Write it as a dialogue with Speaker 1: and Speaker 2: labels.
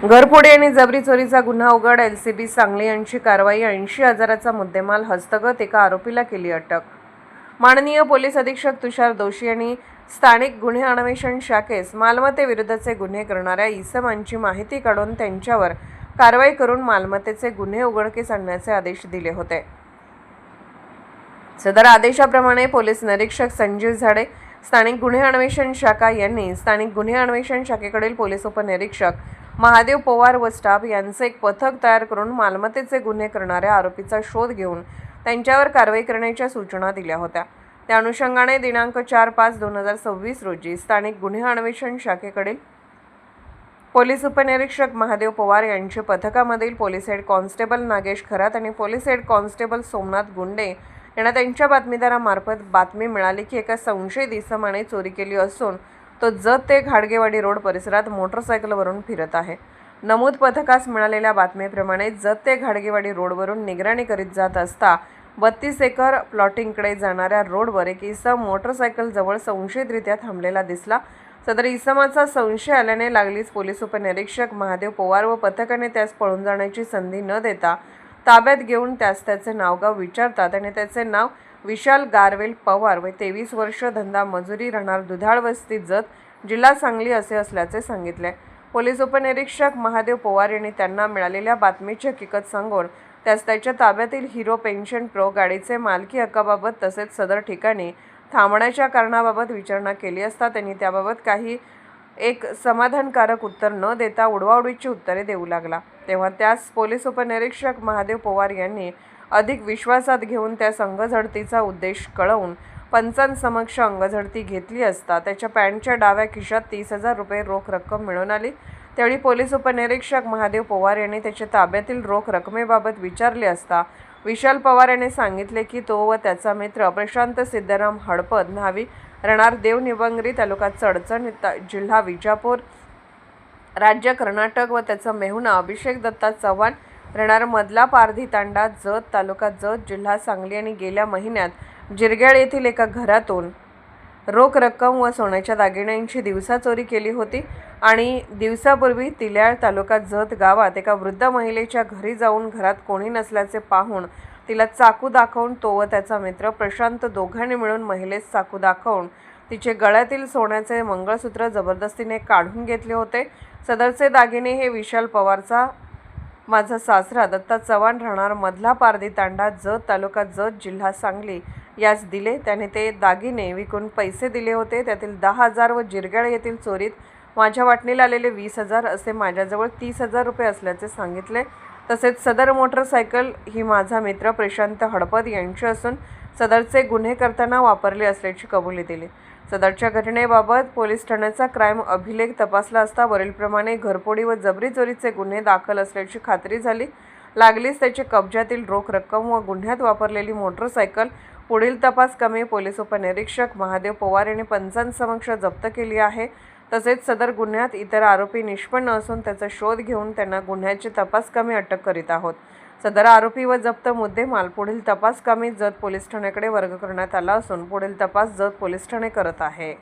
Speaker 1: घरफोडी आणि जबरी चोरीचा गुन्हा उघड. एलसीबी सांगली यांची कारवाई. 80,000चा मुद्देमाल हस्तगत. एका आरोपीला केली अटक. माननीय पोलीस अधीक्षक तुषार दोशी यांनी स्थानिक गुन्हे अन्वेषण शाखेस मालमत्तेविरुद्धचे गुन्हे करणाऱ्या इसमांची माहिती काढून त्यांच्यावर कारवाई करून मालमत्तेचे गुन्हे उघडकीस आणण्याचे आदेश दिले होते. सदर आदेशाप्रमाणे पोलीस निरीक्षक संजीव झाडे, स्थानिक गुन्हे अन्वेषण शाखा यांनी स्थानिक गुन्हे अन्वेषण शाखेकडील पोलीस उपनिरीक्षक महादेव पवार व स्टाफ यांचे एक पथक तयार करून मालमत्तेचे गुन्हे करणाऱ्या आरोपीचा शोध घेऊन त्यांच्यावर कारवाई करण्याच्या सूचना दिल्या होत्या. त्या अनुषंगाने दिनांक 4/5/2026 रोजी स्थानिक गुन्हे अन्वेषण शाखेकडील पोलीस उपनिरीक्षक महादेव पवार यांच्या पथकामधील police head constable Nagesh Kharat आणि police head constable Somnath Gunde यांना त्यांच्या बातमीदारामार्फत बातमी मिळाली की एका संशयित इसमाने चोरी केली असून तो जत ते घाडगेवाडी रोड परिसरात मोटरसायकलवरून फिरत आहे. नमूद पथकास मिळालेल्या बातमीप्रमाणे जत ते घाडगेवाडी रोडवरून निगराणी करीत जात असता 32 एकर प्लॉटिंगकडे जाणाऱ्या रोडवर एक इसम मोटरसायकल जवळ संशयितरित्या थांबलेला दिसला. सदर इसमाचा संशय आल्याने लागलीच पोलीस उपनिरीक्षक महादेव पवार व पथकाने त्यास पळून जाण्याची संधी न देता ताब्यात घेऊन त्यास त्याचे नावगाव विचारतात आणि त्याचे नाव विशाल गारवेल पवार व 23 वर्ष, धंदा मजुरी, राहणार दुधाळ वस्ती, जत, जिल्हा सांगली असे असल्याचे सांगितले. पोलीस उपनिरीक्षक महादेव पवार यांनी त्यांना मिळालेल्या बातमीची हकीकत सांगून त्यास त्याच्या ताब्यातील हिरो पेन्शन प्रो गाडीचे मालकी हक्काबाबत तसेच सदर ठिकाणी थांबण्याच्या कारणाबाबत विचारणा केली असता त्यांनी त्याबाबत काही एक समाधानकारक उत्तर न देता उडवाउडवीची उत्तरे देऊ लागला. तेव्हा त्यास पोलीस उपनिरीक्षक महादेव पवार यांनी अधिक विश्वासात घेऊन त्या अंगझडतीचा उद्देश कळवून पंचांसमक्ष अंगझडती घेतली असता त्याच्या पॅन्टच्या डाव्या खिशात 30,000 रुपये रोख रक्कम मिळून आली. त्यावेळी पोलीस उपनिरीक्षक महादेव पवार यांनी त्याच्या ताब्यातील रोख रकमेबाबत विचारले असता विशाल पवार यांनी सांगितले की तो व त्याचा मित्र प्रशांत सिद्धराम हडपद, न्हावी, राहणार देवनिबंगरी, तालुका चडचण, जिल्हा विजापूर, राज्य कर्नाटक व त्याचा मेहुणा अभिषेक दत्ता चव्हाण, राहणार मधला पारधी तांडा, जत, तालुका जत, जिल्हा सांगली यांनी गेल्या महिन्यात जिरग्याळ येथील एका घरातून रोख रक्कम व सोन्याच्या दागिन्यांची दिवसा चोरी केली होती आणि दिवसापूर्वी तिल्याळ, तालुका जत गावात एका वृद्ध महिलेच्या घरी जाऊन घरात कोणी नसल्याचे पाहून तिला चाकू दाखवून तो व त्याचा मित्र प्रशांत दोघांनी मिळून महिलेस चाकू दाखवून तिचे गळ्यातील सोन्याचे मंगळसूत्र जबरदस्तीने काढून घेतले होते. सदरचे दागिने हे विशाल पवारचा माझा सासरा दत्ता चव्हाण, राहणार मधला पारधी तांडा, जत, तालुका जत, जिल्हा सांगली यास दिले. त्याने ते दागिने विकून पैसे दिले होते. त्यातील 10,000 व जिरग्याळ येथील चोरीत माझ्या वाटणीला आलेले 20,000 असे माझ्याजवळ 30,000 रुपये असल्याचे सांगितले. तसेच सदर मोटरसायकल ही माझा मित्र प्रशांत हडपद यांची असून सदरचे गुन्हे करताना वापरले असल्याची कबुली दिली. सदरच्या घटनेबाबत पोलीस ठाण्याचा क्राईम अभिलेख तपासला असता वरीलप्रमाणे घरफोडी व जबरी चोरीचे गुन्हे दाखल असल्याची खात्री झाली. लागलीच त्याच्या कब्जातील रोख रक्कम व गुन्ह्यात वापरलेली मोटरसायकल पुढील तपास कामी पोलीस उपनिरीक्षक महादेव पवार यांनी पंचांसमक्ष जप्त केली आहे. तसेच सदर गुन्ह्यात इतर आरोपी निष्पन्न असून त्याचा शोध घेऊन त्यांना गुन्ह्याची तपासकामी अटक करीत आहोत. सदर आरोपी व जप्त मुद्देमाल पुढील तपासकामी जत पोलीस ठाण्याकडे वर्ग करण्यात आला असून पुढील तपास जत पोलीस ठाणे करत आहे.